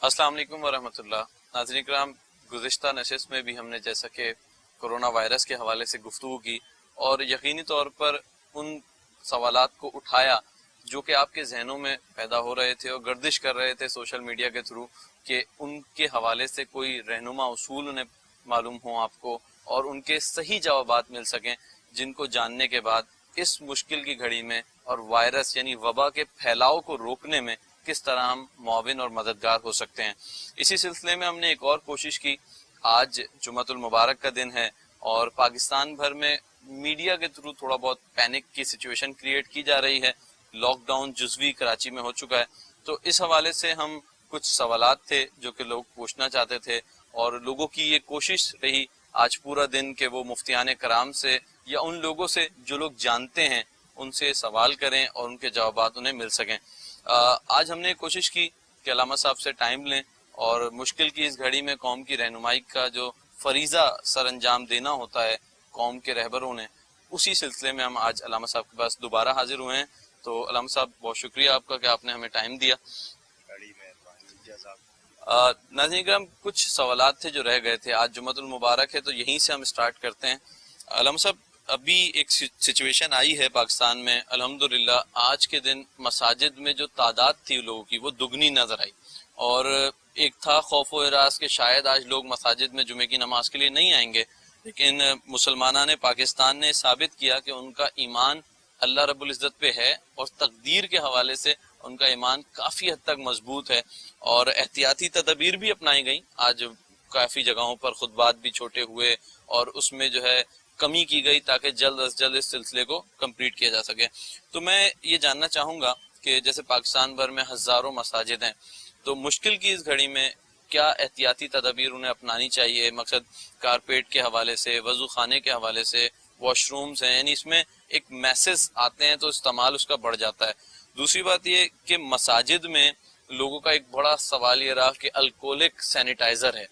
السلام علیکم ورحمۃ اللہ. ناظرین کرام، گزشتہ نشست میں بھی ہم نے جیسا کہ کرونا وائرس کے حوالے سے گفتگو کی اور یقینی طور پر ان سوالات کو اٹھایا جو کہ آپ کے ذہنوں میں پیدا ہو رہے تھے اور گردش کر رہے تھے سوشل میڈیا کے تھرو، کہ ان کے حوالے سے کوئی رہنما اصول انہیں معلوم ہوں آپ کو اور ان کے صحیح جوابات مل سکیں، جن کو جاننے کے بعد اس مشکل کی گھڑی میں اور وائرس یعنی وبا کے پھیلاؤ کو روکنے میں کس طرح ہم معاون اور مددگار ہو سکتے ہیں. اسی سلسلے میں ہم نے ایک اور کوشش کی. آج جمعۃ المبارک کا دن ہے اور پاکستان بھر میں میڈیا کے تھرو تھوڑا بہت پینک کی سچویشن کریٹ کی جا رہی ہے. لاک ڈاؤن جزوی کراچی میں ہو چکا ہے، تو اس حوالے سے ہم کچھ سوالات تھے جو کہ لوگ پوچھنا چاہتے تھے اور لوگوں کی یہ کوشش رہی آج پورا دن کہ وہ مفتیان کرام سے یا ان لوگوں سے جو لوگ جانتے ہیں ان سے سوال کریں اور ان کے جوابات انہیں مل سکیں. آج ہم نے کوشش کی کہ علامہ صاحب سے ٹائم لیں اور مشکل کی اس گھڑی میں قوم کی رہنمائی کا جو فریضہ سر انجام دینا ہوتا ہے قوم کے رہبروں نے، اسی سلسلے میں ہم آج علامہ صاحب کے پاس دوبارہ حاضر ہوئے ہیں. تو علامہ صاحب بہت شکریہ آپ کا کہ آپ نے ہمیں ٹائم دیا. ناظرین کرام، کچھ سوالات تھے جو رہ گئے تھے. آج جمعۃ المبارک ہے تو یہیں سے ہم اسٹارٹ کرتے ہیں. علامہ صاحب، ابھی ایک سچویشن آئی ہے پاکستان میں، الحمدللہ آج کے دن مساجد میں جو تعداد تھی لوگوں کی وہ دگنی نظر آئی، اور ایک تھا خوف و ہراس کہ شاید آج لوگ مساجد میں جمعے کی نماز کے لیے نہیں آئیں گے، لیکن مسلمانان پاکستان نے ثابت کیا کہ ان کا ایمان اللہ رب العزت پہ ہے اور تقدیر کے حوالے سے ان کا ایمان کافی حد تک مضبوط ہے، اور احتیاطی تدابیر بھی اپنائی گئیں. آج کافی جگہوں پر خطبات بھی چھوٹے ہوئے اور اس میں جو ہے کمی کی گئی تاکہ جلد از جلد اس سلسلے کو کمپلیٹ کیا جا سکے. تو میں یہ جاننا چاہوں گا کہ جیسے پاکستان بھر میں ہزاروں مساجد ہیں، تو مشکل کی اس گھڑی میں کیا احتیاطی تدابیر انہیں اپنانی چاہیے؟ مقصد کارپیٹ کے حوالے سے، وضو خانے کے حوالے سے، واش رومز ہیں، یعنی اس میں ایک میسز آتے ہیں تو استعمال اس کا بڑھ جاتا ہے. دوسری بات یہ کہ مساجد میں لوگوں کا ایک بڑا سوال یہ رہا کہ الکولک سینیٹائزر ہے،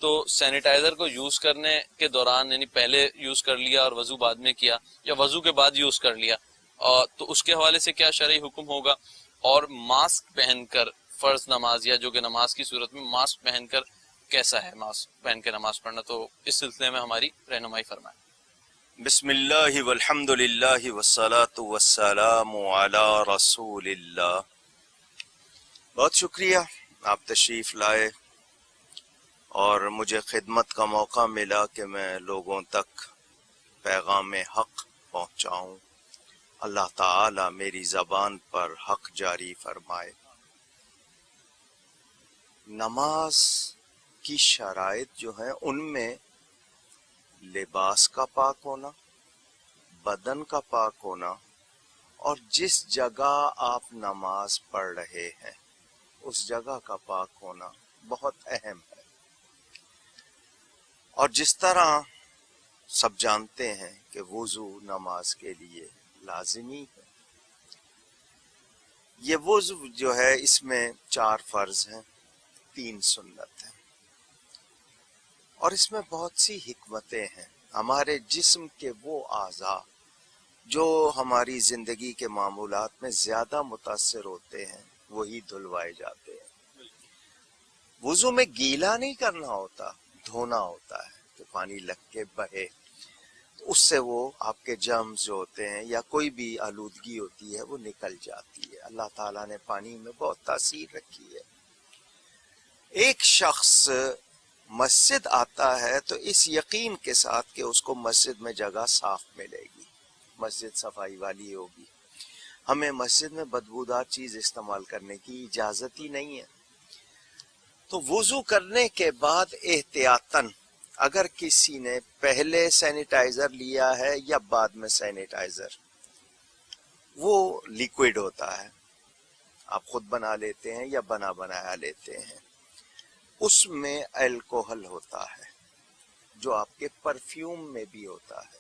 تو سینیٹائزر کو یوز کرنے کے دوران یعنی پہلے یوز کر لیا اور وضو بعد میں کیا، یا وضو کے بعد یوز کر لیا، تو اس کے حوالے سے کیا شرعی حکم ہوگا؟ اور ماسک پہن کر فرض نماز یا جو کہ نماز کی صورت میں ماسک پہن کر کیسا ہے ماسک پہن کے نماز پڑھنا؟ تو اس سلسلے میں ہماری رہنمائی فرمائیں. بسم اللہ والحمد للہ والصلاة والسلام علی رسول اللہ. بہت شکریہ آپ تشریف لائے اور مجھے خدمت کا موقع ملا کہ میں لوگوں تک پیغام حق پہنچاؤں. اللہ تعالی میری زبان پر حق جاری فرمائے. نماز کی شرائط جو ہیں ان میں لباس کا پاک ہونا، بدن کا پاک ہونا، اور جس جگہ آپ نماز پڑھ رہے ہیں اس جگہ کا پاک ہونا بہت اہم ہے. اور جس طرح سب جانتے ہیں کہ وضو نماز کے لیے لازمی ہے، یہ وضو جو ہے اس میں 4 فرض ہیں، 3 سنت ہیں، اور اس میں بہت سی حکمتیں ہیں. ہمارے جسم کے وہ اعضاء جو ہماری زندگی کے معمولات میں زیادہ متاثر ہوتے ہیں وہی دھلوائے جاتے ہیں. وضو میں گیلا نہیں کرنا ہوتا، دھونا ہوتا ہے کہ پانی لگ کے بہے، اس سے وہ آپ کے جرمز جو ہوتے ہیں یا کوئی بھی آلودگی ہوتی ہے وہ نکل جاتی ہے. اللہ تعالیٰ نے پانی میں بہت تاثیر رکھی ہے. ایک شخص مسجد آتا ہے تو اس یقین کے ساتھ کہ اس کو مسجد میں جگہ صاف ملے گی، مسجد صفائی والی ہوگی. ہمیں مسجد میں بدبودار چیز استعمال کرنے کی اجازت ہی نہیں ہے. تو وضو کرنے کے بعد احتیاطاً اگر کسی نے پہلے سینیٹائزر لیا ہے یا بعد میں سینیٹائزر، وہ لیکوئڈ ہوتا ہے، آپ خود بنا لیتے ہیں یا بنایا لیتے ہیں، اس میں الکوہل ہوتا ہے جو آپ کے پرفیوم میں بھی ہوتا ہے.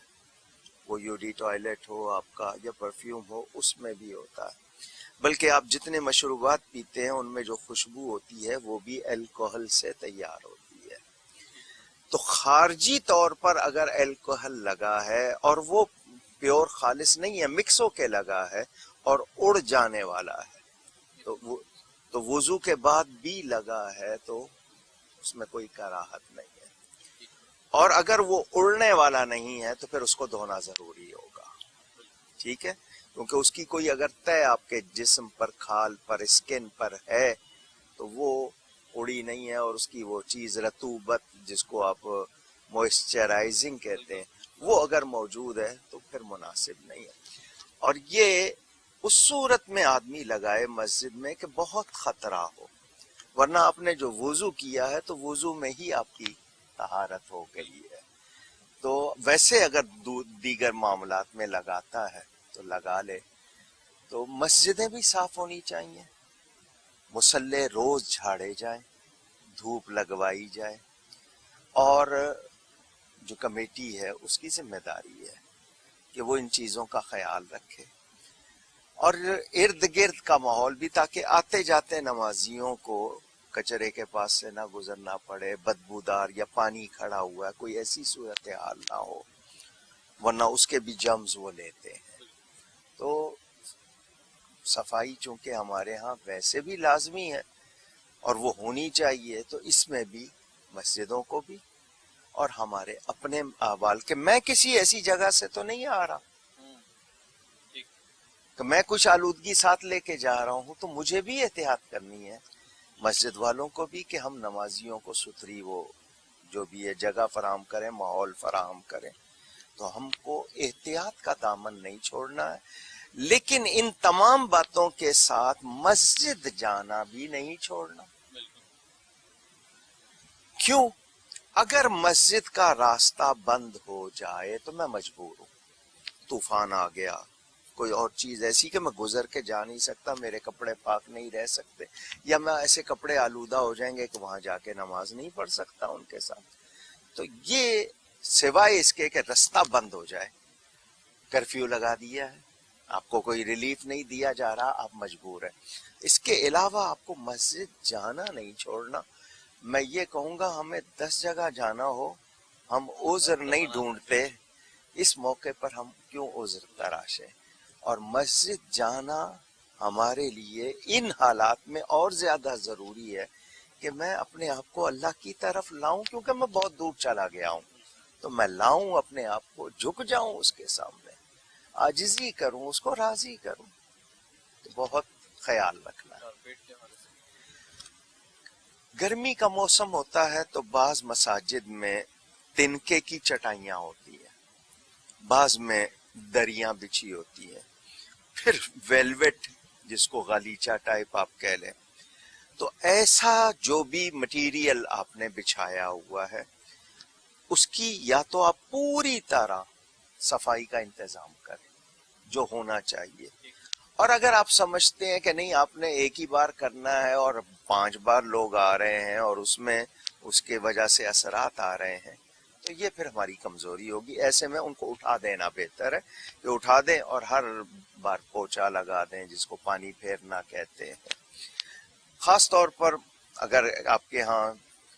وہ یوڈی ٹوائلٹ ہو آپ کا یا پرفیوم ہو اس میں بھی ہوتا ہے. بلکہ آپ جتنے مشروبات پیتے ہیں ان میں جو خوشبو ہوتی ہے وہ بھی الکوہل سے تیار ہوتی ہے. تو خارجی طور پر اگر الکوہل لگا ہے اور وہ پیور خالص نہیں ہے، مکس ہو کے لگا ہے اور اڑ جانے والا ہے، تو تو وضو کے بعد بھی لگا ہے تو اس میں کوئی کراہت نہیں ہے، اور اگر وہ اڑنے والا نہیں ہے تو پھر اس کو دھونا ضروری ہوگا، ٹھیک ہے، کیونکہ اس کی کوئی اگر طے آپ کے جسم پر، کھال پر، اسکن پر ہے تو وہ اڑی نہیں ہے، اور اس کی وہ چیز رطوبت جس کو آپ موئسچرائزنگ کہتے ہیں وہ اگر موجود ہے تو پھر مناسب نہیں ہے۔ اور یہ اس صورت میں آدمی لگائے مسجد میں کہ بہت خطرہ ہو، ورنہ آپ نے جو وضو کیا ہے تو وضو میں ہی آپ کی طہارت ہو گئی ہے۔ تو ویسے اگر دیگر معاملات میں لگاتا ہے تو لگا لے۔ تو مسجدیں بھی صاف ہونی چاہیے، مصلے روز جھاڑے جائیں، دھوپ لگوائی جائے، اور جو کمیٹی ہے اس کی ذمہ داری ہے کہ وہ ان چیزوں کا خیال رکھے، اور ارد گرد کا ماحول بھی، تاکہ آتے جاتے نمازیوں کو کچرے کے پاس سے نہ گزرنا پڑے، بدبودار یا پانی کھڑا ہوا ہے، کوئی ایسی صورتحال نہ ہو، ورنہ اس کے بھی جرمز وہ لیتے ہیں۔ تو صفائی چونکہ ہمارے ہاں ویسے بھی لازمی ہے اور وہ ہونی چاہیے، تو اس میں بھی مسجدوں کو بھی اور ہمارے اپنے احوال کہ میں کسی ایسی جگہ سے تو نہیں آ رہا کہ میں کچھ آلودگی ساتھ لے کے جا رہا ہوں، تو مجھے بھی احتیاط کرنی ہے، مسجد والوں کو بھی، کہ ہم نمازیوں کو ستھری وہ جو بھی ہے جگہ فراہم کریں، ماحول فراہم کریں۔ تو ہم کو احتیاط کا دامن نہیں چھوڑنا ہے، لیکن ان تمام باتوں کے ساتھ مسجد جانا بھی نہیں چھوڑنا۔ کیوں؟ اگر مسجد کا راستہ بند ہو جائے تو میں مجبور ہوں، طوفان آ گیا، کوئی اور چیز ایسی کہ میں گزر کے جا نہیں سکتا، میرے کپڑے پاک نہیں رہ سکتے، یا میں ایسے کپڑے آلودہ ہو جائیں گے کہ وہاں جا کے نماز نہیں پڑھ سکتا ان کے ساتھ، تو یہ سوائے اس کے کہ رستہ بند ہو جائے، کرفیو لگا دیا ہے، آپ کو کوئی ریلیف نہیں دیا جا رہا، آپ مجبور ہیں، اس کے علاوہ آپ کو مسجد جانا نہیں چھوڑنا۔ میں یہ کہوں گا ہمیں 10 جگہ جانا ہو، ہم عذر نہیں ڈھونڈتے، اس موقع پر ہم کیوں عذر تراشیں؟ اور مسجد جانا ہمارے لیے ان حالات میں اور زیادہ ضروری ہے کہ میں اپنے آپ کو اللہ کی طرف لاؤں، کیونکہ میں بہت دور چلا گیا ہوں، تو میں لاؤں اپنے آپ کو، جھک جاؤں اس کے سامنے، عاجزی کروں، اس کو راضی کروں۔ تو بہت خیال رکھنا ہے۔ گرمی کا موسم ہوتا ہے تو بعض مساجد میں تنکے کی چٹائیاں ہوتی ہیں، بعض میں دریاں بچھی ہوتی ہیں، پھر ویلویٹ جس کو غالیچہ ٹائپ آپ کہہ لیں، تو ایسا جو بھی مٹیریل آپ نے بچھایا ہوا ہے اس کی یا تو آپ پوری طرح صفائی کا انتظام کریں جو ہونا چاہیے، اور اگر آپ سمجھتے ہیں کہ نہیں آپ نے ایک ہی بار کرنا ہے اور 5 بار لوگ آ رہے ہیں اور اس میں اس کے وجہ سے اثرات آ رہے ہیں، تو یہ پھر ہماری کمزوری ہوگی۔ ایسے میں ان کو اٹھا دینا بہتر ہے کہ اٹھا دیں اور ہر بار پوچھا لگا دیں، جس کو پانی پھیرنا کہتے ہیں۔ خاص طور پر اگر آپ کے ہاں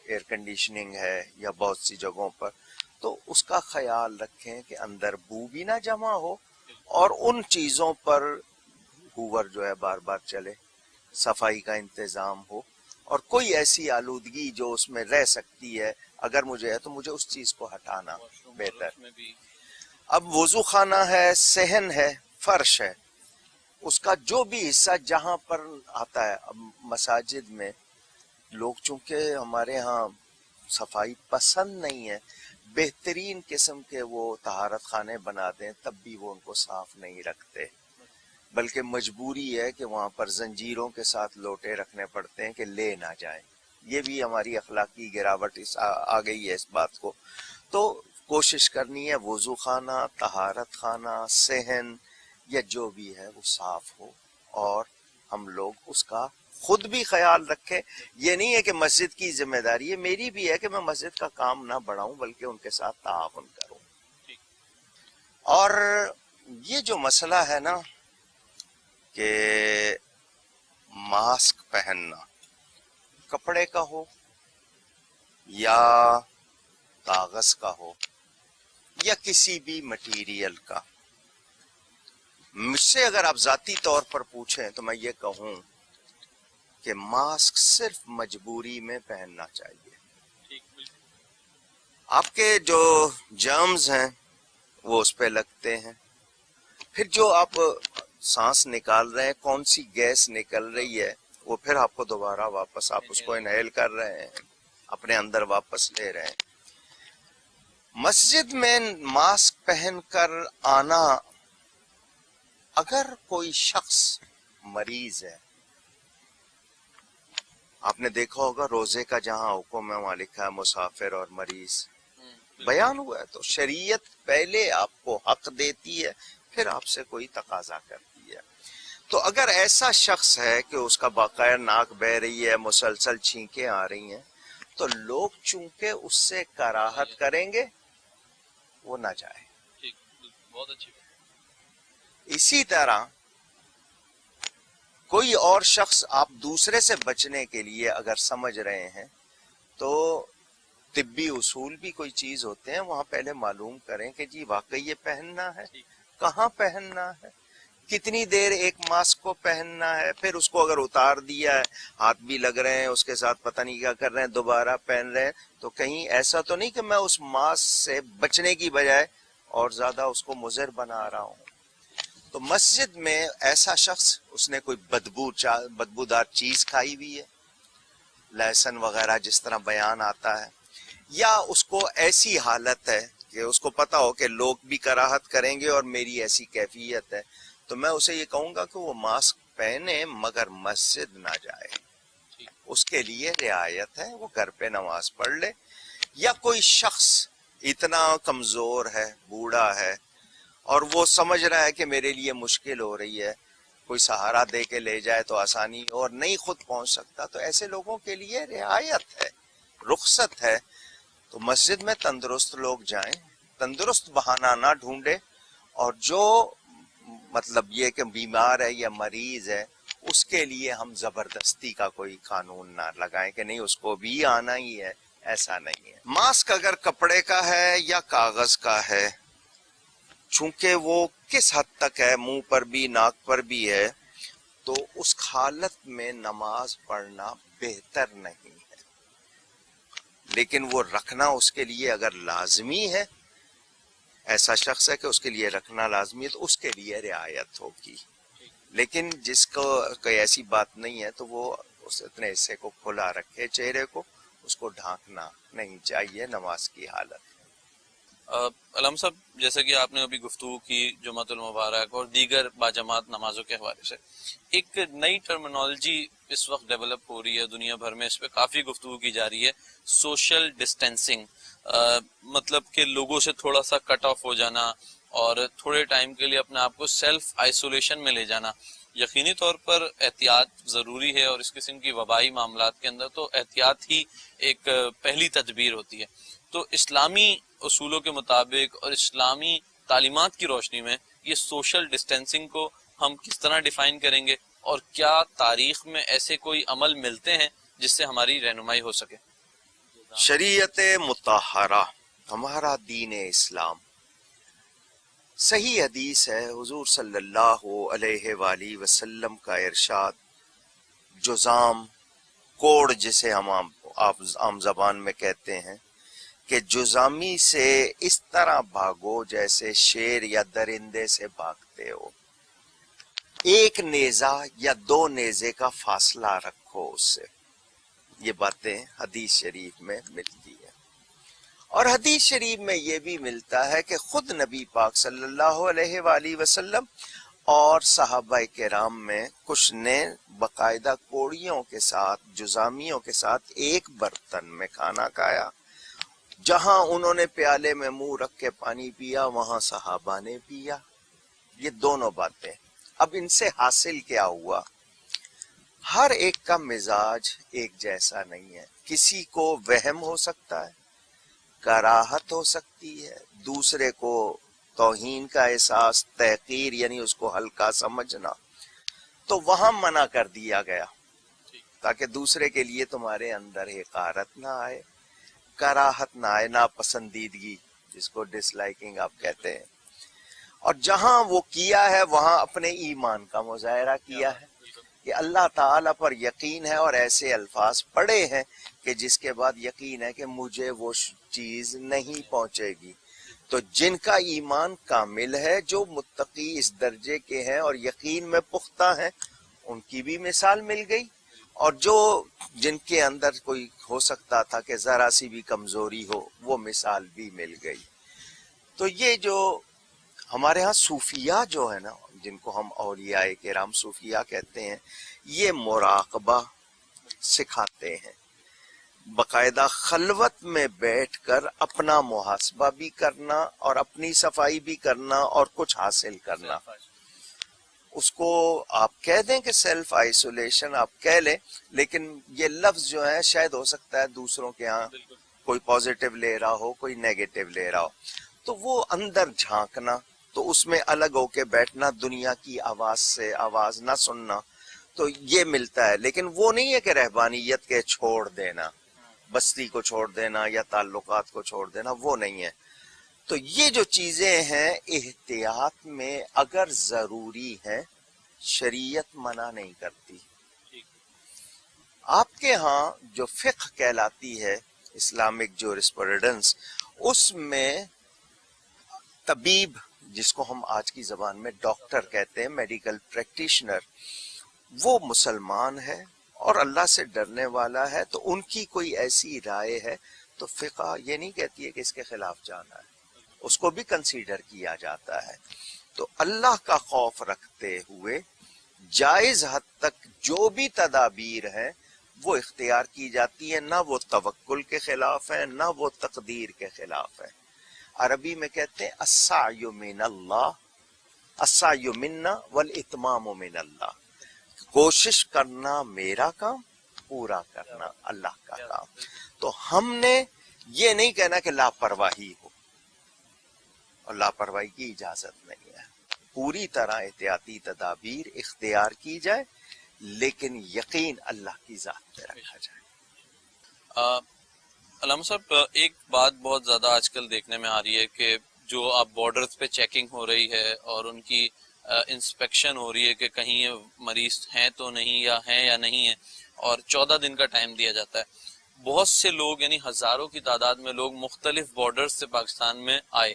ایئر کنڈیشننگ ہے یا بہت سی جگہوں پر، تو اس کا خیال رکھیں کہ اندر بو بھی نہ جمع ہو، اور ان چیزوں پر ہوور جو ہے بار بار چلے، صفائی کا انتظام ہو، اور کوئی ایسی آلودگی جو اس میں رہ سکتی ہے اگر مجھے ہے تو مجھے اس چیز کو ہٹانا بہتر۔ اب وضو خانہ ہے، صحن ہے، فرش ہے، اس کا جو بھی حصہ جہاں پر آتا ہے، اب مساجد میں لوگ چونکہ ہمارے ہاں صفائی پسند نہیں ہے، بہترین قسم کے وہ طہارت خانے بنا دیں تب بھی وہ ان کو صاف نہیں رکھتے، بلکہ مجبوری ہے کہ وہاں پر زنجیروں کے ساتھ لوٹے رکھنے پڑتے ہیں کہ لے نہ جائیں۔ یہ بھی ہماری اخلاقی گراوٹ آ گئی ہے اس بات کو۔ تو کوشش کرنی ہے وضو خانہ، طہارت خانہ، صحن یا جو بھی ہے وہ صاف ہو، اور ہم لوگ اس کا خود بھی خیال رکھیں۔ یہ نہیں ہے کہ مسجد کی ذمہ داری ہے، میری بھی ہے کہ میں مسجد کا کام نہ بڑھاؤں بلکہ ان کے ساتھ تعاون کروں۔ اور یہ جو مسئلہ ہے نا کہ ماسک پہننا، کپڑے کا ہو یا کاغذ کا ہو یا کسی بھی مٹیریل کا، مجھ سے اگر آپ ذاتی طور پر پوچھیں تو میں یہ کہوں کہ ماسک صرف مجبوری میں پہننا چاہیے. آپ کے جو جرمز ہیں وہ اس پہ لگتے ہیں. پھر جو آپ سانس نکال رہے ہیں، کون سی گیس نکل رہی ہے، وہ پھر آپ کو دوبارہ واپس آپ اس کو انہیل کر رہے ہیں، اپنے اندر واپس لے رہے ہیں. مسجد میں ماسک پہن کر آنا، اگر کوئی شخص مریض ہے، آپ نے دیکھا ہوگا روزے کا جہاں حکم ہے وہاں لکھا ہے مسافر اور مریض بیان ہوا ہے. تو شریعت پہلے آپ کو حق دیتی ہے، پھر آپ سے کوئی تقاضا کرتی ہے. تو اگر ایسا شخص ہے کہ اس کا باقاعدہ ناک بہ رہی ہے، مسلسل چھینکیں آ رہی ہیں، تو لوگ چونکہ اس سے کراہت کریں گے، وہ نہ جائے. بہت اچھی. اسی طرح کوئی اور شخص آپ دوسرے سے بچنے کے لیے اگر سمجھ رہے ہیں، تو طبی اصول بھی کوئی چیز ہوتے ہیں، وہاں پہلے معلوم کریں کہ جی واقعی یہ پہننا ہے، کہاں پہننا ہے، کتنی دیر ایک ماسک کو پہننا ہے، پھر اس کو اگر اتار دیا ہے، ہاتھ بھی لگ رہے ہیں اس کے ساتھ، پتہ نہیں کیا کر رہے ہیں، دوبارہ پہن رہے ہیں، تو کہیں ایسا تو نہیں کہ میں اس ماسک سے بچنے کی بجائے اور زیادہ اس کو مضر بنا رہا ہوں. تو مسجد میں ایسا شخص، اس نے کوئی بدبودار چیز کھائی ہوئی ہے، لہسن وغیرہ جس طرح بیان آتا ہے، یا اس کو ایسی حالت ہے کہ اس کو پتا ہو کہ لوگ بھی کراہت کریں گے اور میری ایسی کیفیت ہے، تو میں اسے یہ کہوں گا کہ وہ ماسک پہنے مگر مسجد نہ جائے. اس کے لیے رعایت ہے، وہ گھر پہ نماز پڑھ لے. یا کوئی شخص اتنا کمزور ہے، بوڑھا ہے، اور وہ سمجھ رہا ہے کہ میرے لیے مشکل ہو رہی ہے، کوئی سہارا دے کے لے جائے تو آسانی، اور نہیں خود پہنچ سکتا، تو ایسے لوگوں کے لیے رعایت ہے، رخصت ہے. تو مسجد میں تندرست لوگ جائیں، تندرست بہانہ نہ ڈھونڈے، اور جو مطلب یہ کہ بیمار ہے یا مریض ہے، اس کے لیے ہم زبردستی کا کوئی قانون نہ لگائیں کہ نہیں اس کو بھی آنا ہی ہے، ایسا نہیں ہے. ماسک اگر کپڑے کا ہے یا کاغذ کا ہے، چونکہ وہ کس حد تک ہے، منہ پر بھی ناک پر بھی ہے، تو اس حالت میں نماز پڑھنا بہتر نہیں ہے. لیکن وہ رکھنا اس کے لیے اگر لازمی ہے، ایسا شخص ہے کہ اس کے لیے رکھنا لازمی ہے، تو اس کے لیے رعایت ہوگی. لیکن جس کو کوئی ایسی بات نہیں ہے تو وہ اس اتنے حصے کو کھلا رکھے، چہرے کو، اس کو ڈھانکنا نہیں چاہیے نماز کی حالت. علم صاحب، جیسے کہ آپ نے ابھی گفتگو کی جمعۃ المبارک اور دیگر باجماعت نمازوں کے حوالے سے، ایک نئی ٹرمینالوجی اس وقت ڈیولپ ہو رہی ہے دنیا بھر میں، اس پہ کافی گفتگو کی جا رہی ہے، سوشل ڈسٹینسنگ. مطلب کہ لوگوں سے تھوڑا سا کٹ آف ہو جانا اور تھوڑے ٹائم کے لیے اپنے آپ کو سیلف آئسولیشن میں لے جانا. یقینی طور پر احتیاط ضروری ہے، اور اس قسم کی وبائی معاملات کے اندر تو احتیاط ہی ایک پہلی تدبیر ہوتی ہے. تو اسلامی اصولوں کے مطابق اور اسلامی تعلیمات کی روشنی میں یہ سوشل ڈسٹینسنگ کو ہم کس طرح ڈیفائن کریں گے، اور کیا تاریخ میں ایسے کوئی عمل ملتے ہیں جس سے ہماری رہنمائی ہو سکے؟ شریعت مطہرہ، ہمارا دین اسلام، صحیح حدیث ہے، حضور صلی اللہ علیہ وآلہ وسلم کا ارشاد، جزام، کوڑ جسے ہم عام زبان میں کہتے ہیں، کہ جزامی سے اس طرح بھاگو جیسے شیر یا درندے سے بھاگتے ہو. ایک نیزہ یا دو نیزے کا فاصلہ رکھو اس سے. یہ باتیں حدیث شریف میں ملتی ہیں. اور حدیث شریف میں یہ بھی ملتا ہے کہ خود نبی پاک صلی اللہ علیہ وآلہ وسلم اور صحابہ کرام میں کچھ نے باقاعدہ کوڑیوں کے ساتھ، جزامیوں کے ساتھ ایک برتن میں کھانا کھایا. جہاں انہوں نے پیالے میں منہ رکھ کے پانی پیا، وہاں صحابہ نے پیا. یہ دونوں باتیں. اب ان سے حاصل کیا ہوا؟ ہر ایک کا مزاج ایک جیسا نہیں ہے. کسی کو وہم ہو سکتا ہے، کراہت ہو سکتی ہے، دوسرے کو توہین کا احساس، تحقیر یعنی اس کو ہلکا سمجھنا، تو وہاں منع کر دیا گیا تاکہ دوسرے کے لیے تمہارے اندر حقارت نہ آئے، کراہت نہ آئے، ناپسندیدگی جس کو ڈس لائکنگ آپ کہتے ہیں. اور جہاں وہ کیا ہے وہاں اپنے ایمان کا مظاہرہ کیا ہے. کہ اللہ تعالیٰ پر یقین ہے اور ایسے الفاظ پڑے ہیں کہ جس کے بعد یقین ہے کہ مجھے وہ چیز نہیں پہنچے گی. تو جن کا ایمان کامل ہے، جو متقی اس درجے کے ہیں اور یقین میں پختہ ہیں، ان کی بھی مثال مل گئی. اور جو جن کے اندر کوئی ہو سکتا تھا کہ ذرا سی بھی کمزوری ہو، وہ مثال بھی مل گئی. تو یہ جو ہمارے ہاں صوفیاء جو ہے نا، جن کو ہم اولیاء کرام صوفیاء کہتے ہیں، یہ مراقبہ سکھاتے ہیں. باقاعدہ خلوت میں بیٹھ کر اپنا محاسبہ بھی کرنا اور اپنی صفائی بھی کرنا اور کچھ حاصل کرنا. اس کو آپ کہہ دیں کہ سیلف آئسولیشن آپ کہہ لیں، لیکن یہ لفظ جو ہے شاید ہو سکتا ہے دوسروں کے ہاں کوئی پازیٹیو لے رہا ہو، کوئی نیگیٹو لے رہا ہو. تو وہ اندر جھانکنا، تو اس میں الگ ہو کے بیٹھنا، دنیا کی آواز سے آواز نہ سننا، تو یہ ملتا ہے. لیکن وہ نہیں ہے کہ رہبانیت کے چھوڑ دینا، بستی کو چھوڑ دینا یا تعلقات کو چھوڑ دینا، وہ نہیں ہے. تو یہ جو چیزیں ہیں احتیاط میں اگر ضروری ہیں، شریعت منع نہیں کرتی. آپ کے ہاں جو فقہ کہلاتی ہے، اسلامک جورسپروڈنس، اس میں طبیب، جس کو ہم آج کی زبان میں ڈاکٹر کہتے ہیں، میڈیکل پریکٹیشنر، وہ مسلمان ہے اور اللہ سے ڈرنے والا ہے. تو ان کی کوئی ایسی رائے ہے تو فقہ یہ نہیں کہتی ہے کہ اس کے خلاف جانا ہے، اس کو بھی کنسیڈر کیا جاتا ہے. تو اللہ کا خوف رکھتے ہوئے جائز حد تک جو بھی تدابیر ہیں وہ اختیار کی جاتی ہیں، نہ وہ توکل کے خلاف ہیں نہ وہ تقدیر کے خلاف ہیں. عربی میں کہتے ہیں السعی من اللہ، السعی منا والاتمام من اللہ. کوشش کرنا میرا کام، پورا کرنا اللہ کا کام. تو ہم نے یہ نہیں کہنا کہ لاپرواہی ہو، اور لاپرواہی کی اجازت نہیں ہے. پوری طرح احتیاطی تدابیر اختیار کی جائے، لیکن یقین اللہ کی ذات پہ رکھا جائے. علامہ صاحب، ایک بات بہت زیادہ آج کل دیکھنے میں آ رہی ہے کہ جو اب بارڈرز پہ چیکنگ ہو رہی ہے اور ان کی انسپیکشن ہو رہی ہے کہ کہیں یہ مریض ہیں تو نہیں یا نہیں ہے، اور 14 دن کا ٹائم دیا جاتا ہے. بہت سے لوگ، یعنی ہزاروں کی تعداد میں لوگ مختلف بارڈرز سے پاکستان میں آئے.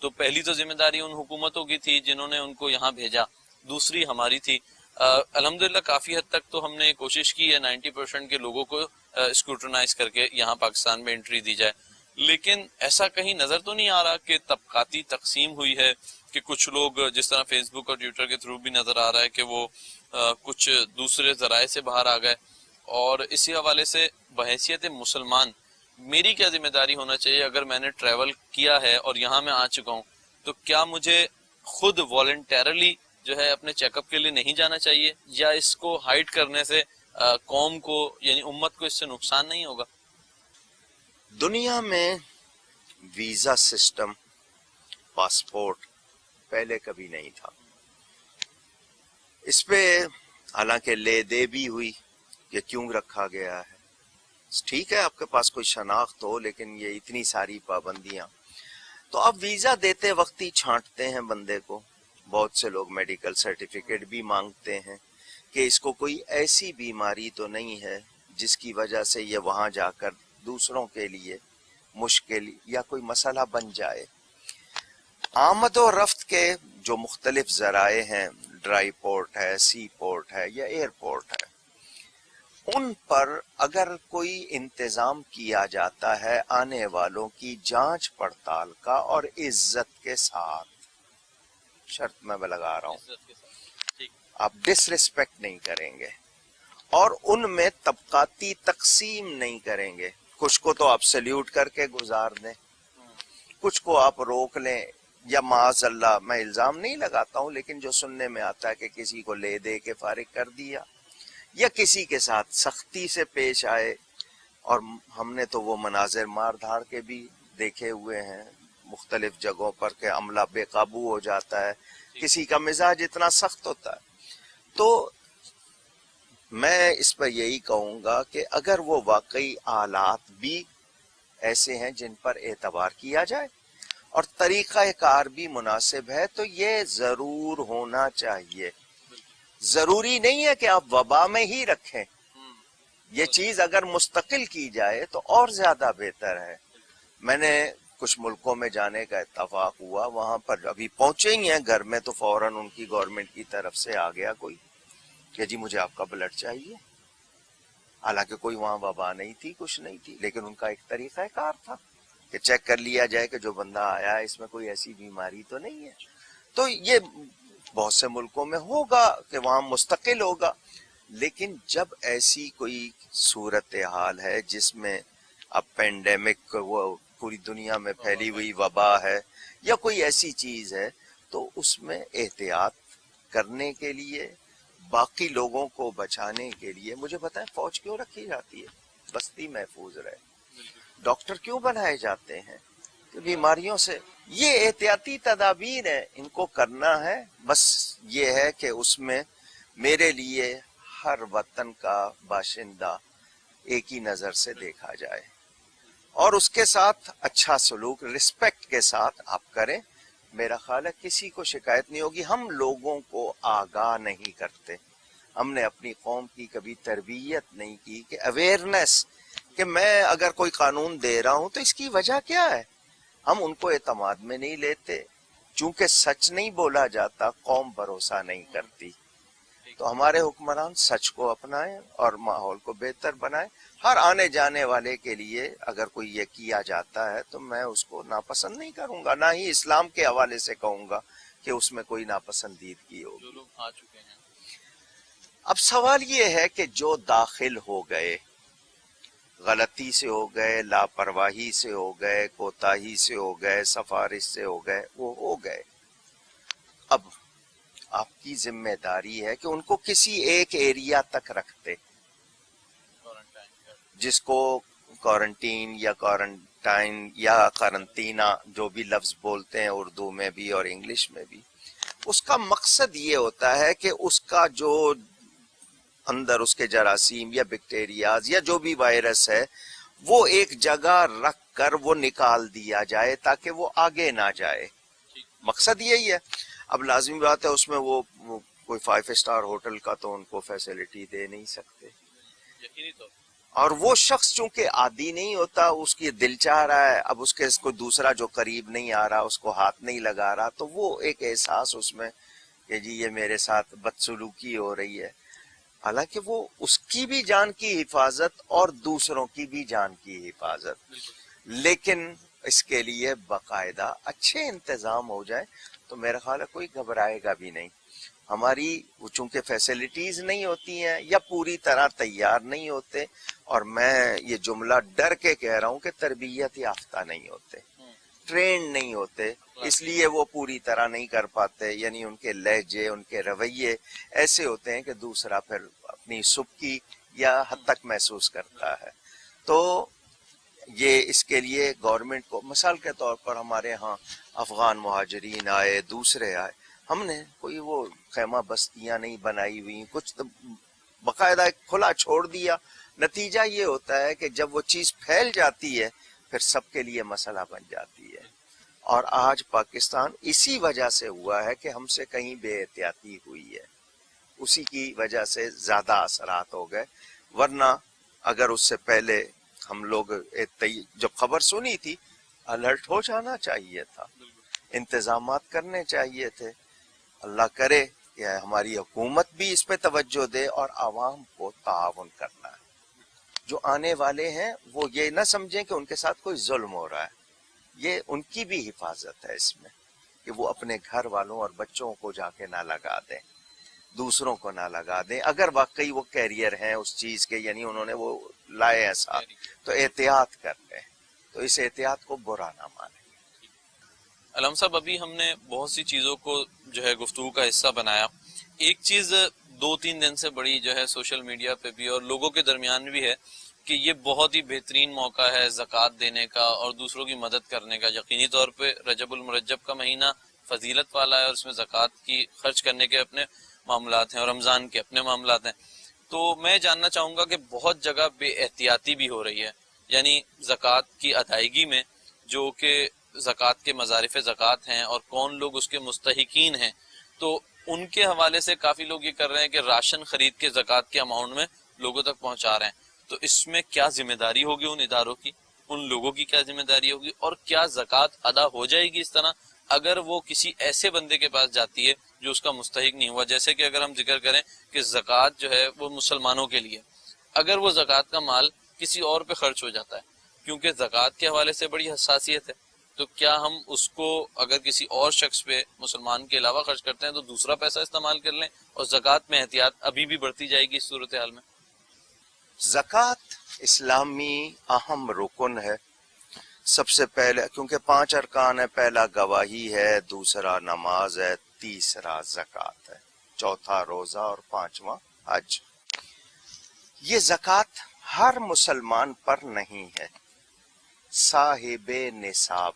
تو پہلی تو ذمہ داری ان حکومتوں کی تھی جنہوں نے ان کو یہاں بھیجا، دوسری ہماری تھی. الحمدللہ کافی حد تک تو ہم نے کوشش کی ہے 90% کے لوگوں کو اسکروٹنائز کر کے یہاں پاکستان میں انٹری دی جائے. لیکن ایسا کہیں نظر تو نہیں آ رہا کہ طبقاتی تقسیم ہوئی ہے، کہ کچھ لوگ جس طرح فیس بک اور ٹویٹر کے تھرو بھی نظر آ رہا ہے کہ وہ کچھ دوسرے ذرائع سے باہر آ گئے. اور اسی حوالے سے بحیثیت مسلمان میری کیا ذمہ داری ہونا چاہیے اگر میں نے ٹریول کیا ہے اور یہاں میں آ چکا ہوں؟ تو کیا مجھے خود والنٹیرلی جو ہے اپنے چیک اپ کے لیے نہیں جانا چاہیے، یا اس کو ہائیڈ کرنے سے قوم کو یعنی امت کو اس سے نقصان نہیں ہوگا؟ دنیا میں ویزا سسٹم، پاسپورٹ پہلے کبھی نہیں تھا. اس پہ حالانکہ لے دے بھی ہوئی کہ کیوں رکھا گیا ہے. ٹھیک ہے آپ کے پاس کوئی شناخت ہو، لیکن یہ اتنی ساری پابندیاں. تو اب ویزا دیتے وقت ہی چھانٹتے ہیں بندے کو. بہت سے لوگ میڈیکل سرٹیفکیٹ بھی مانگتے ہیں کہ اس کو کوئی ایسی بیماری تو نہیں ہے جس کی وجہ سے یہ وہاں جا کر دوسروں کے لیے مشکل یا کوئی مسئلہ بن جائے. آمد و رفت کے جو مختلف ذرائع ہیں، ڈرائی پورٹ ہے، سی پورٹ ہے یا ایئرپورٹ ہے، ان پر اگر کوئی انتظام کیا جاتا ہے آنے والوں کی جانچ پڑتال کا اور عزت کے ساتھ، شرط میں لگا رہا ہوں، آپ ڈس ریسپیکٹ نہیں کریں گے اور ان میں طبقاتی تقسیم نہیں کریں گے. کچھ کو تو آپ سلیوٹ کر کے گزار دیں، کچھ کو آپ روک لیں، یا معاذ اللہ، میں الزام نہیں لگاتا ہوں لیکن جو سننے میں آتا ہے کہ کسی کو لے دے کے فارغ کر دیا یا کسی کے ساتھ سختی سے پیش آئے. اور ہم نے تو وہ مناظر مار دھاڑ کے بھی دیکھے ہوئے ہیں مختلف جگہوں پر کہ عملہ بے قابو ہو جاتا ہے، کسی کا مزاج اتنا سخت ہوتا ہے. تو میں اس پر یہی کہوں گا کہ اگر وہ واقعی آلات بھی ایسے ہیں جن پر اعتبار کیا جائے اور طریقہ کار بھی مناسب ہے تو یہ ضرور ہونا چاہیے. ضروری نہیں ہے کہ آپ وبا میں ہی رکھیں. یہ چیز اگر مستقل کی جائے تو اور زیادہ بہتر ہے. میں نے کچھ ملکوں میں جانے کا اتفاق ہوا, وہاں پر ابھی پہنچے ہی ہیں گھر میں تو فوراً ان کی گورنمنٹ کی طرف سے آ گیا کوئی کہ جی مجھے آپ کا بلڈ چاہیے. حالانکہ کوئی وہاں وبا نہیں تھی, کچھ نہیں تھی, لیکن ان کا ایک طریقہ کار تھا کہ چیک کر لیا جائے کہ جو بندہ آیا ہے اس میں کوئی ایسی بیماری تو نہیں ہے. تو یہ بہت سے ملکوں میں ہوگا کہ وہاں مستقل ہوگا, لیکن جب ایسی کوئی صورتحال ہے جس میں اب پینڈیمک وہ پوری دنیا میں پھیلی ہوئی وبا ہے یا کوئی ایسی چیز ہے, تو اس میں احتیاط کرنے کے لیے, باقی لوگوں کو بچانے کے لیے, مجھے بتائیں فوج کیوں رکھی جاتی ہے؟ بستی محفوظ رہے. ڈاکٹر کیوں بنائے جاتے ہیں؟ کہ بیماریوں سے. یہ احتیاطی تدابیر ہیں, ان کو کرنا ہے. بس یہ ہے کہ اس میں میرے لیے ہر وطن کا باشندہ ایک ہی نظر سے دیکھا جائے اور اس کے ساتھ اچھا سلوک رسپیکٹ کے ساتھ آپ کریں. میرا خیال ہے کسی کو شکایت نہیں ہوگی. ہم لوگوں کو آگاہ نہیں کرتے, ہم نے اپنی قوم کی کبھی تربیت نہیں کی کہ اویئرنیس, کہ میں اگر کوئی قانون دے رہا ہوں تو اس کی وجہ کیا ہے. ہم ان کو اعتماد میں نہیں لیتے, چونکہ سچ نہیں بولا جاتا قوم بھروسہ نہیں کرتی. تو ہمارے حکمران سچ کو اپنائیں اور ماحول کو بہتر بنائیں. ہر آنے جانے والے کے لیے اگر کوئی یہ کیا جاتا ہے تو میں اس کو ناپسند نہیں کروں گا, نہ ہی اسلام کے حوالے سے کہوں گا کہ اس میں کوئی ناپسندیدگی ہوگی. جو لوگ آ چکے ہیں. اب سوال یہ ہے کہ جو داخل ہو گئے, غلطی سے ہو گئے, لاپرواہی سے ہو گئے, کوتاہی سے ہو گئے, سفارش سے ہو گئے, وہ ہو گئے. اب آپ کی ذمہ داری ہے کہ ان کو کسی ایک ایریا تک رکھتے, جس کو کوارنٹین یا کوارنٹائن یا قرنطینہ جو بھی لفظ بولتے ہیں اردو میں بھی اور انگلش میں بھی. اس کا مقصد یہ ہوتا ہے کہ اس کا جو اندر اس کے جراثیم یا بیکٹیریاز یا جو بھی وائرس ہے وہ ایک جگہ رکھ کر وہ نکال دیا جائے تاکہ وہ آگے نہ جائے. مقصد یہی ہے. اب لازمی بات ہے اس میں وہ کوئی 5 اسٹار ہوٹل کا تو ان کو فیسلٹی دے نہیں سکتے, یقینی طور اور وہ شخص چونکہ عادی نہیں ہوتا, اس کی دل چاہ رہا ہے, اب اس کے کوئی دوسرا جو قریب نہیں آ رہا, اس کو ہاتھ نہیں لگا رہا, تو وہ ایک احساس اس میں کہ جی یہ میرے ساتھ بدسلوکی ہو رہی ہے. حالانکہ وہ اس کی بھی جان کی حفاظت اور دوسروں کی بھی جان کی حفاظت, لیکن اس کے لیے باقاعدہ اچھے انتظام ہو جائے تو میرا خیال ہے کوئی گھبرائے گا بھی نہیں. ہماری چونکہ فیسلٹیز نہیں ہوتی ہیں یا پوری طرح تیار نہیں ہوتے, اور میں یہ جملہ ڈر کے کہہ رہا ہوں کہ تربیت یافتہ نہیں ہوتے, ٹرینڈ نہیں ہوتے, اس لیے وہ پوری طرح نہیں کر پاتے. یعنی ان کے لہجے, ان کے رویے ایسے ہوتے ہیں کہ دوسرا پھر اپنی سبکی یا حد تک محسوس کرتا ہے. تو یہ اس کے لیے گورنمنٹ کو, مثال کے طور پر ہمارے ہاں افغان مہاجرین آئے, دوسرے آئے, ہم نے کوئی وہ خیمہ بستیاں نہیں بنائی ہوئی, کچھ تو باقاعدہ کھلا چھوڑ دیا. نتیجہ یہ ہوتا ہے کہ جب وہ چیز پھیل جاتی ہے پھر سب کے لیے مسئلہ بن جاتی ہے. اور آج پاکستان اسی وجہ سے ہوا ہے کہ ہم سے کہیں بے احتیاطی ہوئی ہے, اسی کی وجہ سے زیادہ اثرات ہو گئے. ورنہ اگر اس سے پہلے ہم لوگ جب خبر سنی تھی الرٹ ہو جانا چاہیے تھا, انتظامات کرنے چاہیے تھے. اللہ کرے کہ ہماری حکومت بھی اس پہ توجہ دے اور عوام کو تعاون کرنا ہے. جو آنے والے ہیں وہ یہ نہ سمجھیں کہ ان کے ساتھ کوئی ظلم ہو رہا ہے, یہ ان کی بھی حفاظت ہے اس میں کہ وہ اپنے گھر والوں اور بچوں کو جا کے نہ لگا دیں, دوسروں کو نہ لگا دیں. اگر واقعی وہ کیریئر ہیں اس چیز کے, یعنی انہوں نے وہ لائے ہیں ساتھ, تو احتیاط کر لیں, تو اس احتیاط کو برا نہ مانیں. علم صاحب, ابھی ہم نے بہت سی چیزوں کو جو ہے گفتگو کا حصہ بنایا. ایک چیز 2-3 دن سے بڑی جو ہے سوشل میڈیا پہ بھی اور لوگوں کے درمیان بھی ہے کہ یہ بہت ہی بہترین موقع ہے زکوٰۃ دینے کا اور دوسروں کی مدد کرنے کا. یقینی طور پہ رجب المرجب کا مہینہ فضیلت والا ہے اور اس میں زکوٰۃ کی خرچ کرنے کے اپنے معاملات ہیں اور رمضان کے اپنے معاملات ہیں. تو میں جاننا چاہوں گا کہ بہت جگہ بے احتیاطی بھی ہو رہی ہے, یعنی زکوٰۃ کی ادائیگی میں, جو کہ زکوٰۃ کے مصارف زکوٰۃ ہیں اور کون لوگ اس کے مستحقین ہیں, تو ان کے حوالے سے کافی لوگ یہ کر رہے ہیں کہ راشن خرید کے زکوٰۃ کے اماؤنٹ میں لوگوں تک پہنچا رہے ہیں. تو اس میں کیا ذمہ داری ہوگی ان اداروں کی, ان لوگوں کی کیا ذمہ داری ہوگی, اور کیا زکوٰۃ ادا ہو جائے گی اس طرح اگر وہ کسی ایسے بندے کے پاس جاتی ہے جو اس کا مستحق نہیں ہوا؟ جیسے کہ اگر ہم ذکر کریں کہ زکوٰۃ جو ہے وہ مسلمانوں کے لیے, اگر وہ زکوٰۃ کا مال کسی اور پہ خرچ ہو جاتا ہے, کیونکہ زکوٰۃ کے حوالے سے بڑی حساسیت ہے, تو کیا ہم اس کو اگر کسی اور شخص پہ مسلمان کے علاوہ خرچ کرتے ہیں تو دوسرا پیسہ استعمال کر لیں, اور زکوٰۃ میں احتیاط ابھی بھی بڑھتی جائے گی اس صورتحال میں؟ زکوٰۃ اسلامی اہم رکن ہے. سب سے پہلے کیونکہ 5 ارکان ہے, پہلا گواہی ہے, دوسرا نماز ہے, تیسرا زکوٰۃ ہے, چوتھا روزہ اور 5واں حج. یہ زکوٰۃ ہر مسلمان پر نہیں ہے. صاحب نصاب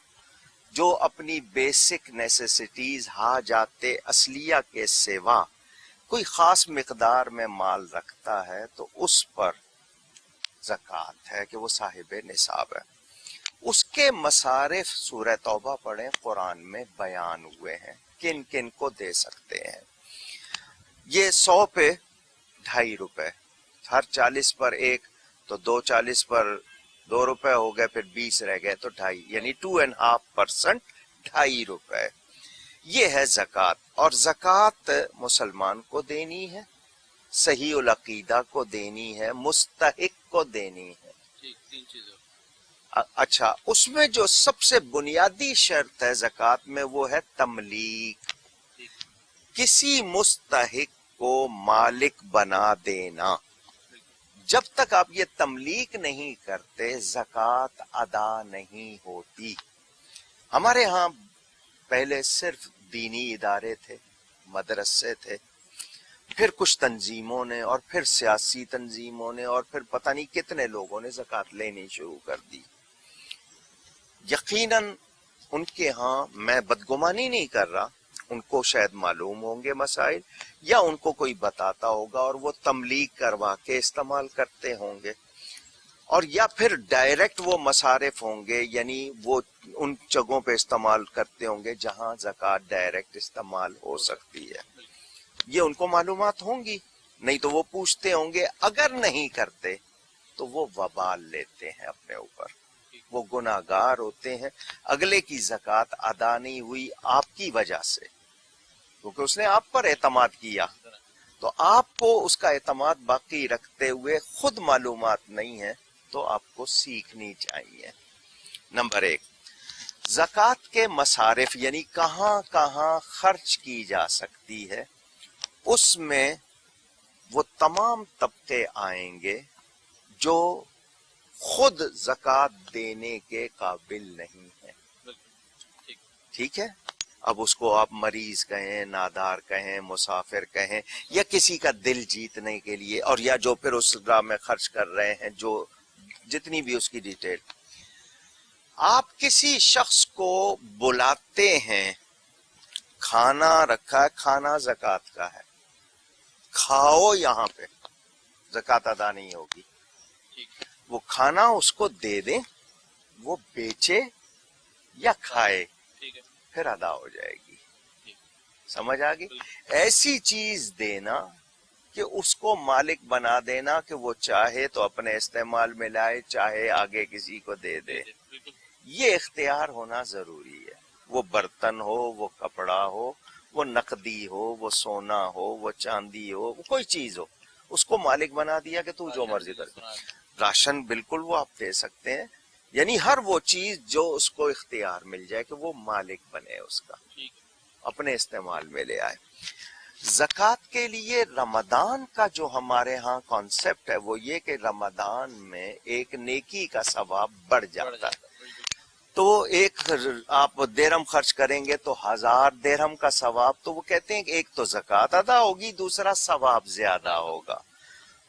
جو اپنی بیسک نیسیسٹیز حاجات اصلیہ کے سوا کوئی خاص مقدار میں مال رکھتا ہے تو اس پر زکوٰۃ ہے کہ وہ صاحب نصاب ہے. اس کے مصارف سورہ توبہ پڑھیں, قرآن میں بیان ہوئے ہیں کن کن کو دے سکتے ہیں. یہ 100 پہ 2.5 روپے, ہر 40 پر 1 تو 2.40 پر 2 روپے ہو گئے, پھر 20 رہ گئے تو 2.5, یعنی 2.5% 2.5 روپے. یہ ہے زکوٰۃ. اور زکوٰۃ مسلمان کو دینی ہے, صحیح العقیدہ کو دینی ہے, مستحق کو دینی ہے. تین چیزیں. اچھا, اس میں جو سب سے بنیادی شرط ہے زکوٰۃ میں وہ ہے تملیک, کسی مستحق کو مالک بنا دینا. جب تک آپ یہ تملیک نہیں کرتے زکوٰۃ ادا نہیں ہوتی. ہمارے ہاں پہلے صرف دینی ادارے تھے, مدرسے تھے, پھر کچھ تنظیموں نے, اور پھر سیاسی تنظیموں نے, اور پھر پتہ نہیں کتنے لوگوں نے زکوٰۃ لینی شروع کر دی. یقیناً ان کے ہاں میں بدگمانی نہیں کر رہا, ان کو شاید معلوم ہوں گے مسائل, یا ان کو کوئی بتاتا ہوگا اور وہ تملیغ کروا کے استعمال کرتے ہوں گے, اور یا پھر ڈائریکٹ وہ مصارف ہوں گے, یعنی وہ ان جگہوں پہ استعمال کرتے ہوں گے جہاں زکوٰۃ ڈائریکٹ استعمال ہو سکتی ہے. یہ ان کو معلومات ہوں گی, نہیں تو وہ پوچھتے ہوں گے. اگر نہیں کرتے تو وہ وبال لیتے ہیں اپنے اوپر, وہ گناہگار ہوتے ہیں. اگلے کی زکوٰۃ ادا نہیں ہوئی آپ کی وجہ سے, کیونکہ اس نے آپ پر اعتماد کیا, تو آپ کو اس کا اعتماد باقی رکھتے ہوئے خود معلومات نہیں ہے تو آپ کو سیکھنی چاہیے. نمبر 1, زکوٰۃ کے مصارف یعنی کہاں کہاں خرچ کی جا سکتی ہے, اس میں وہ تمام طبقے آئیں گے جو خود زکوٰۃ دینے کے قابل نہیں ہے. ٹھیک ہے, اب اس کو آپ مریض کہیں, نادار کہیں, مسافر کہیں, یا کسی کا دل جیتنے کے لیے, اور یا جو پھر اس راہ میں خرچ کر رہے ہیں, جو جتنی بھی اس کی ڈیٹیل. آپ کسی شخص کو بلاتے ہیں, کھانا رکھا ہے, کھانا زکوٰۃ کا ہے, کھاؤ یہاں پہ, زکوٰۃ ادا نہیں ہوگی. وہ کھانا اس کو دے دیں, وہ بیچے یا کھائے, پھر ادا ہو جائے گی. سمجھ آ گئی؟ ایسی چیز دینا کہ اس کو مالک بنا دینا کہ وہ چاہے تو اپنے استعمال میں لائے, چاہے آگے کسی کو دے دے. یہ اختیار ہونا ضروری ہے. وہ برتن ہو, وہ کپڑا ہو, وہ نقدی ہو, وہ سونا ہو, وہ چاندی ہو, وہ کوئی چیز ہو, اس کو مالک بنا دیا کہ تو جو مرضی کر. راشن بالکل وہ آپ دے سکتے ہیں, یعنی ہر وہ چیز جو اس کو اختیار مل جائے کہ وہ مالک بنے اس کا, اپنے استعمال میں لے آئے. زکوٰۃ کے لیے رمضان کا جو ہمارے ہاں کانسیپٹ ہے وہ یہ کہ رمضان میں ایک نیکی کا ثواب بڑھ جاتا ہے. تو ایک آپ درہم خرچ کریں گے تو 1000 درہم کا ثواب, تو وہ کہتے ہیں کہ ایک تو زکوٰۃ ادا ہوگی, دوسرا ثواب زیادہ ہوگا.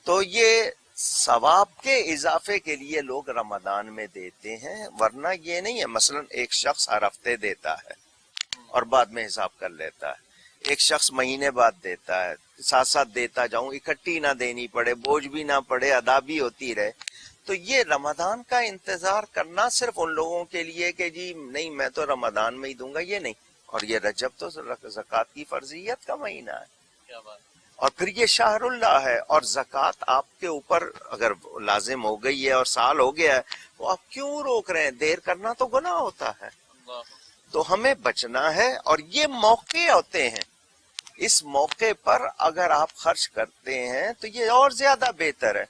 تو یہ ثواب کے اضافے کے لیے لوگ رمضان میں دیتے ہیں, ورنہ یہ نہیں ہے. مثلا ایک شخص ہر ہفتے دیتا ہے اور بعد میں حساب کر لیتا ہے, ایک شخص مہینے بعد دیتا ہے, ساتھ ساتھ دیتا جاؤں, اکٹھی نہ دینی پڑے, بوجھ بھی نہ پڑے, ادا بھی ہوتی رہے. تو یہ رمضان کا انتظار کرنا صرف ان لوگوں کے لیے کہ جی نہیں میں تو رمضان میں ہی دوں گا, یہ نہیں. اور یہ رجب تو زکوٰۃ کی فرضیت کا مہینہ ہے، کیا بات. اور پھر یہ شہر اللہ ہے، اور زکوٰۃ آپ کے اوپر اگر لازم ہو گئی ہے اور سال ہو گیا ہے تو آپ کیوں روک رہے ہیں؟ دیر کرنا تو گناہ ہوتا ہے. اللہ. تو ہمیں بچنا ہے، اور یہ موقع ہوتے ہیں، اس موقع پر اگر آپ خرچ کرتے ہیں تو یہ اور زیادہ بہتر ہے.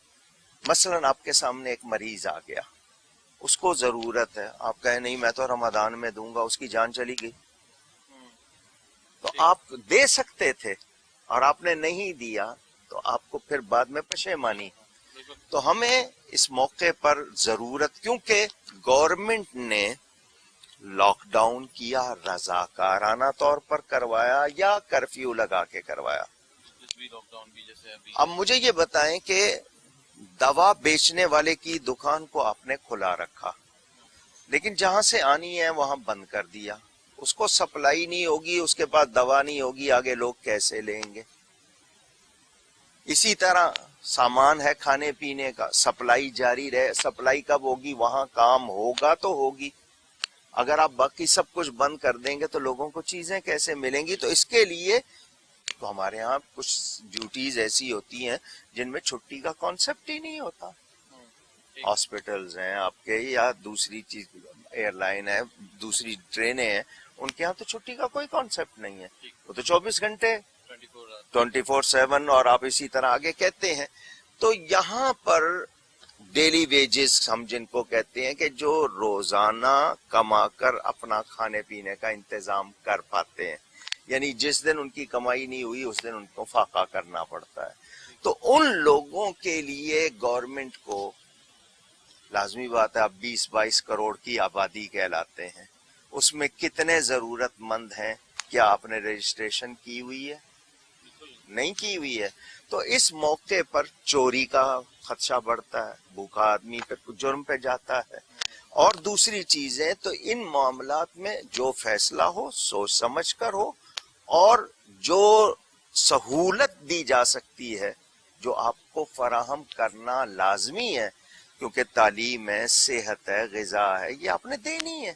مثلا آپ کے سامنے ایک مریض آ گیا، اس کو ضرورت ہے، آپ کہیں نہیں میں تو رمضان میں دوں گا، اس کی جان چلی گئی، تو آپ دے سکتے تھے اور آپ نے نہیں دیا تو آپ کو پھر بعد میں پشیمانی. تو ہمیں اس موقع پر ضرورت، کیونکہ گورنمنٹ نے لاک ڈاؤن کیا رضاکارانہ طور پر کروایا یا کرفیو لگا کے کروایا. لاک ڈاؤن بھی جیسے ابھی. اب مجھے یہ بتائیں کہ دوا بیچنے والے کی دکان کو آپ نے کھلا رکھا، لیکن جہاں سے آنی ہے وہاں بند کر دیا، اس کو سپلائی نہیں ہوگی، اس کے پاس دوا نہیں ہوگی، آگے لوگ کیسے لیں گے؟ اسی طرح سامان ہے کھانے پینے کا، سپلائی جاری رہے، سپلائی کب ہوگی؟ وہاں کام ہوگا تو ہوگی. اگر آپ باقی سب کچھ بند کر دیں گے تو لوگوں کو چیزیں کیسے ملیں گی؟ تو اس کے لیے تو ہمارے ہاں کچھ ڈیوٹیز ایسی ہوتی ہیں جن میں چھٹی کا کانسیپٹ ہی نہیں ہوتا. ہاسپٹلز ہیں آپ کے، یا دوسری چیز ایئر لائن ہے، دوسری ٹرینیں ہیں، ان کے ہاں تو چھٹی کا کوئی کانسیپٹ نہیں ہے، وہ تو 24 گھنٹے 24/7، اور آپ اسی طرح آگے کہتے ہیں. تو یہاں پر ڈیلی ویجز ہم جن کو کہتے ہیں کہ جو روزانہ کما کر اپنا کھانے پینے کا انتظام کر پاتے ہیں، یعنی جس دن ان کی کمائی نہیں ہوئی اس دن ان کو فاقہ کرنا پڑتا ہے. تو ان لوگوں کے لیے گورنمنٹ کو لازمی بات ہے، اب 20-22 کروڑ کی آبادی کہلاتے ہیں، اس میں کتنے ضرورت مند ہیں؟ کیا آپ نے رجسٹریشن کی ہوئی ہے؟ نہیں کی ہوئی ہے. تو اس موقع پر چوری کا خدشہ بڑھتا ہے، بھوکا آدمی پہ جرم پہ جاتا ہے، اور دوسری چیزیں. تو ان معاملات میں جو فیصلہ ہو سوچ سمجھ کر ہو، اور جو سہولت دی جا سکتی ہے جو آپ کو فراہم کرنا لازمی ہے، کیونکہ تعلیم ہے، صحت ہے، غذا ہے، یہ آپ نے دینی ہے.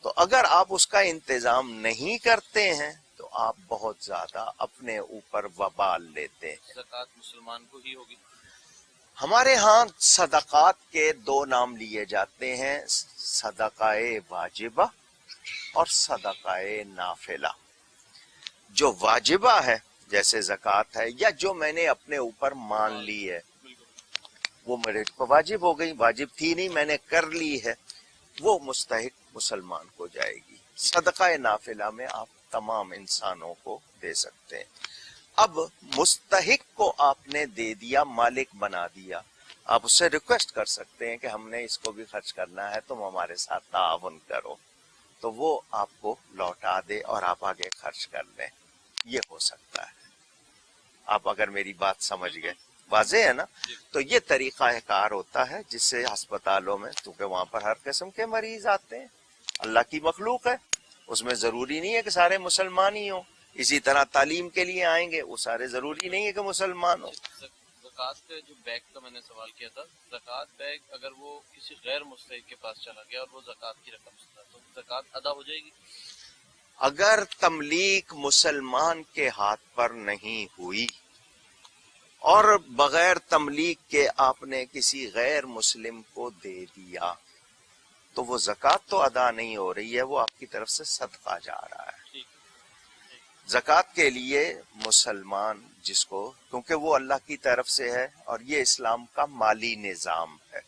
تو اگر آپ اس کا انتظام نہیں کرتے ہیں تو آپ بہت زیادہ اپنے اوپر وبال لیتے ہیں. زکوٰۃ مسلمان کو ہی ہوگی. ہمارے ہاں صدقات کے 2 نام لیے جاتے ہیں، صدقہ واجبہ اور صدقہ نافلہ. جو واجبہ ہے جیسے زکوٰۃ ہے، یا جو میں نے اپنے اوپر مان لی ہے، وہ میرے پر واجب ہو گئی، واجب تھی نہیں میں نے کر لی ہے، وہ مستحق مسلمان کو جائے گی. صدقہ نافلہ میں آپ تمام انسانوں کو دے سکتے ہیں. اب مستحق کو آپ نے دے دیا، مالک بنا دیا، آپ اس سے ریکویسٹ کر سکتے ہیں کہ ہم نے اس کو بھی خرچ کرنا ہے، تم ہمارے ساتھ تعاون کرو، تو وہ آپ کو لوٹا دے اور آپ آگے خرچ کر لیں. یہ ہو سکتا ہے. آپ اگر میری بات سمجھ گئے، واضح ہے نا؟ تو یہ طریقہ کار ہوتا ہے جس سے ہسپتالوں میں، کیونکہ وہاں پر ہر قسم کے مریض آتے ہیں، اللہ کی مخلوق ہے، اس میں ضروری نہیں ہے کہ سارے مسلمان ہی ہوں. اسی طرح تعلیم کے لیے آئیں گے، وہ سارے ضروری نہیں ہے کہ مسلمان ہوں. زکوٰۃ کا جو بیگ کا میں نے سوال کیا تھا، زکوٰۃ بیگ اگر وہ کسی غیر مستحق کے پاس چلا گیا اور وہ زکوٰۃ کی رقم سے تھا تو زکوٰۃ ادا ہو جائے گی؟ اگر تملیک مسلمان کے ہاتھ پر نہیں ہوئی اور بغیر تملیک کے آپ نے کسی غیر مسلم کو دے دیا تو وہ زکوٰۃ تو ادا نہیں ہو رہی ہے، وہ آپ کی طرف سے صدقہ جا رہا ہے. زکوٰۃ کے لیے مسلمان جس کو، کیونکہ وہ اللہ کی طرف سے ہے اور یہ اسلام کا مالی نظام ہے،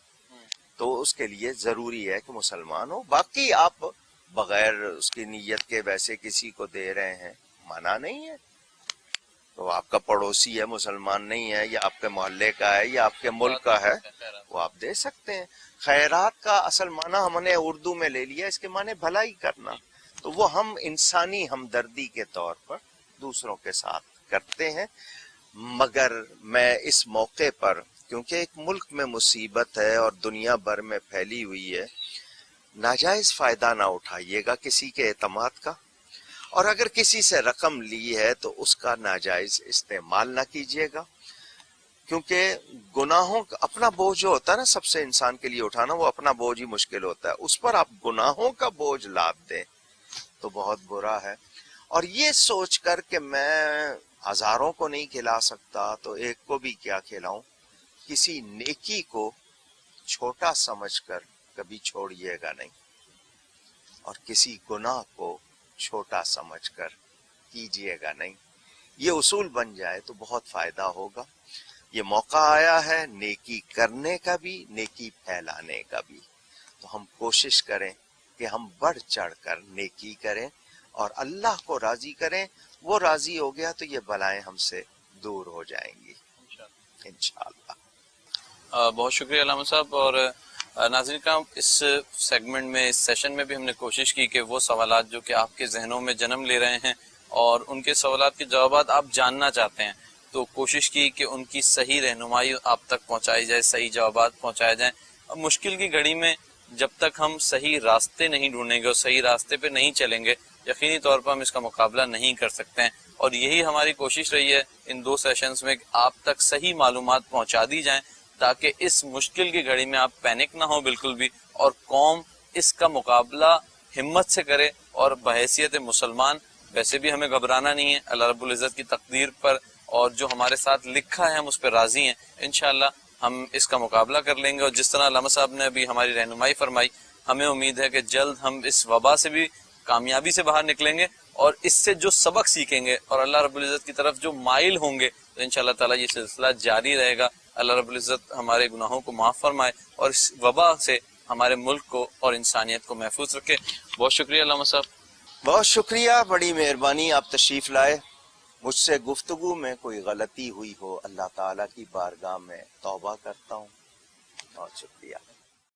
تو اس کے لیے ضروری ہے کہ مسلمان ہو. باقی آپ بغیر اس کی نیت کے ویسے کسی کو دے رہے ہیں، منع نہیں ہے. تو آپ کا پڑوسی ہے، مسلمان نہیں ہے، یا آپ کے محلے کا ہے، یا آپ کے ملک کا ہے، وہ آپ دے سکتے ہیں. خیرات کا اصل معنی ہم نے اردو میں لے لیا، اس کے معنی بھلائی کرنا. تو وہ ہم انسانی ہمدردی کے طور پر دوسروں کے ساتھ کرتے ہیں. مگر میں اس موقع پر، کیونکہ ایک ملک میں مصیبت ہے اور دنیا بھر میں پھیلی ہوئی ہے، ناجائز فائدہ نہ اٹھائیے گا کسی کے اعتماد کا، اور اگر کسی سے رقم لی ہے تو اس کا ناجائز استعمال نہ کیجیے گا. کیونکہ گناہوں کا اپنا بوجھ جو ہوتا ہے نا، سب سے انسان کے لیے اٹھانا وہ اپنا بوجھ ہی مشکل ہوتا ہے، اس پر آپ گناہوں کا بوجھ لاد دیں تو بہت برا ہے. اور یہ سوچ کر کہ میں ہزاروں کو نہیں کھلا سکتا تو ایک کو بھی کیا کھلاؤں. کسی نیکی کو چھوٹا سمجھ کر کبھی چھوڑیے گا نہیں، اور کسی گناہ کو چھوٹا سمجھ کر کیجیے گا نہیں. یہ اصول بن جائے تو بہت فائدہ ہوگا. یہ موقع آیا ہے نیکی کرنے کا بھی، نیکی پھیلانے کا بھی. تو ہم کوشش کریں کہ ہم بڑھ چڑھ کر نیکی کریں اور اللہ کو راضی کریں. وہ راضی ہو گیا تو یہ بلائیں ہم سے دور ہو جائیں گی انشاءاللہ. بہت شکریہ علامہ صاحب. اور ناظرین کرام، اس سیگمنٹ میں، اس سیشن میں بھی ہم نے کوشش کی کہ وہ سوالات جو کہ آپ کے ذہنوں میں جنم لے رہے ہیں اور ان کے سوالات کے جوابات آپ جاننا چاہتے ہیں، تو کوشش کی کہ ان کی صحیح رہنمائی آپ تک پہنچائی جائے، صحیح جوابات پہنچائے جائیں. اب مشکل کی گھڑی میں جب تک ہم صحیح راستے نہیں ڈھونڈیں گے اور صحیح راستے پہ نہیں چلیں گے، یقینی طور پر ہم اس کا مقابلہ نہیں کر سکتے ہیں. اور یہی ہماری کوشش رہی ہے ان 2 سیشنز میں کہ آپ تک صحیح معلومات پہنچا دی جائیں تاکہ اس مشکل کی گھڑی میں آپ پینک نہ ہو بالکل بھی، اور قوم اس کا مقابلہ ہمت سے کرے. اور بحیثیت مسلمان ویسے بھی ہمیں گھبرانا نہیں ہے. اللہ رب العزت کی تقدیر پر اور جو ہمارے ساتھ لکھا ہے ہم اس پہ راضی ہیں. انشاءاللہ ہم اس کا مقابلہ کر لیں گے. اور جس طرح علامہ صاحب نے ابھی ہماری رہنمائی فرمائی، ہمیں امید ہے کہ جلد ہم اس وبا سے بھی کامیابی سے باہر نکلیں گے اور اس سے جو سبق سیکھیں گے اور اللہ رب العزت کی طرف جو مائل ہوں گے تو انشاءاللہ تعالیٰ یہ سلسلہ جاری رہے گا. اللہ رب العزت ہمارے گناہوں کو معاف فرمائے اور اس وبا سے ہمارے ملک کو اور انسانیت کو محفوظ رکھے. بہت شکریہ علامہ صاحب. بہت شکریہ، بڑی مہربانی آپ تشریف لائے. مجھ سے گفتگو میں کوئی غلطی ہوئی ہو اللہ تعالیٰ کی بارگاہ میں توبہ کرتا ہوں. بہت شکریہ.